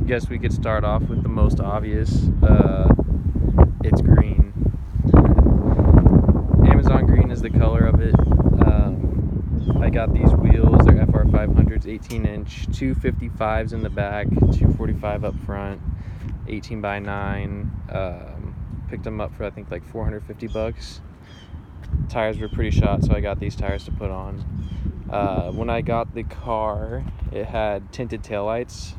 guess we could start off with the most obvious. It's green. Amazon green is the color of it. I got these wheels, they're FR500s, 18-inch, 255s in the back, 245 up front, 18 by 9. Picked them up for I think like 450 bucks. Tires were pretty shot, so I got these tires to put on. When I got the car, it had tinted taillights.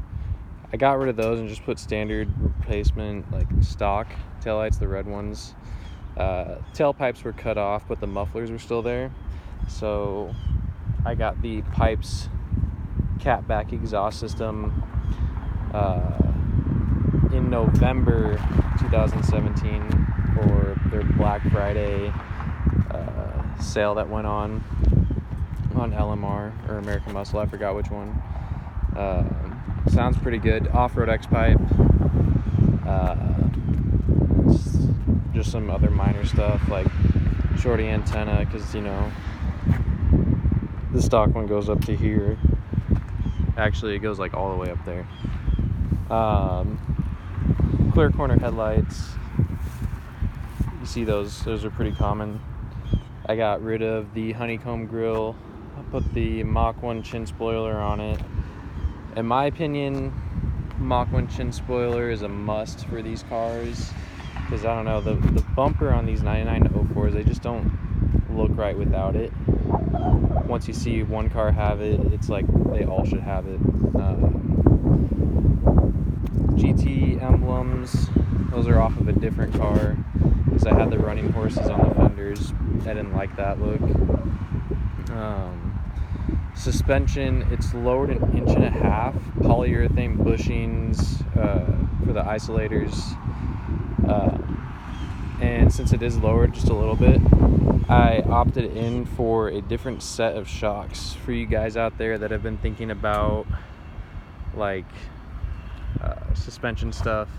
I got rid of those and just put standard replacement, like stock taillights, the red ones. Tailpipes were cut off, but the mufflers were still there. So I got the Pipes catback exhaust system in November 2017 for their Black Friday sale that went on LMR or American Muscle, I forgot which one. Sounds pretty good. Off-road X-pipe, just some other minor stuff like shorty antenna, because you know the stock one goes up to here. Actually, it goes like all the way up there. Clear corner headlights, you see those are pretty common. I got rid of the honeycomb grill. I put the Mach 1 chin spoiler on it. In my opinion, Mach 1 chin spoiler is a must for these cars, because I don't know, the bumper on these 99-04s, they just don't look right without it. Once you see one car have it, it's like they all should have it. GT emblems, those are off of a different car, because I had the running horses on the fenders. I didn't like that look. Suspension, it's lowered 1.5 inches, polyurethane bushings for the isolators, and since it is lowered just a little bit, I opted in for a different set of shocks for you guys out there that have been thinking about like suspension stuff.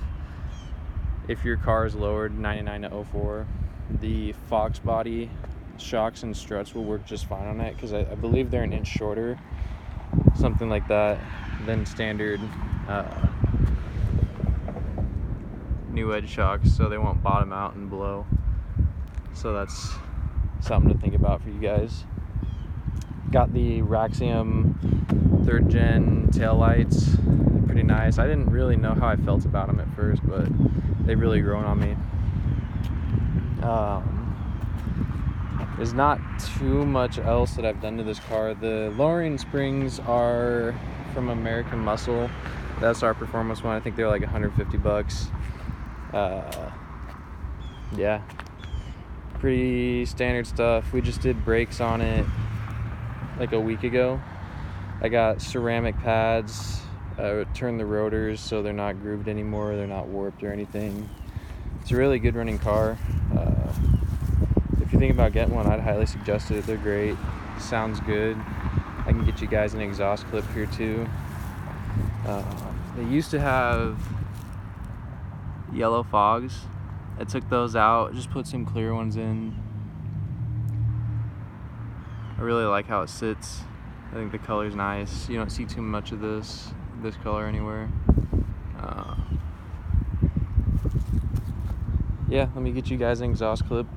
If your car is lowered 99-04, the Fox body shocks and struts will work just fine on it, because I believe they're 1 inch shorter, something like that, than standard new edge shocks, so they won't bottom out and blow. So that's something to think about for you guys. Got the Raxium 3rd gen taillights, pretty nice. I didn't really know how I felt about them at first, but they've really grown on me. There's not too much else that I've done to this car. The lowering springs are from American Muscle. That's our performance one. I think they're like 150 bucks. Yeah, pretty standard stuff. We just did brakes on it like a week ago. I got ceramic pads, turned the rotors so they're not grooved anymore, they're not warped or anything. It's a really good running car. If you think about getting one, I'd highly suggest it. They're great, sounds good. I can get you guys an exhaust clip here too. They used to have yellow fogs. I took those out, just put some clear ones in. I really like how it sits. I think the color's nice. You don't see too much of this color anywhere. Yeah, let me get you guys an exhaust clip.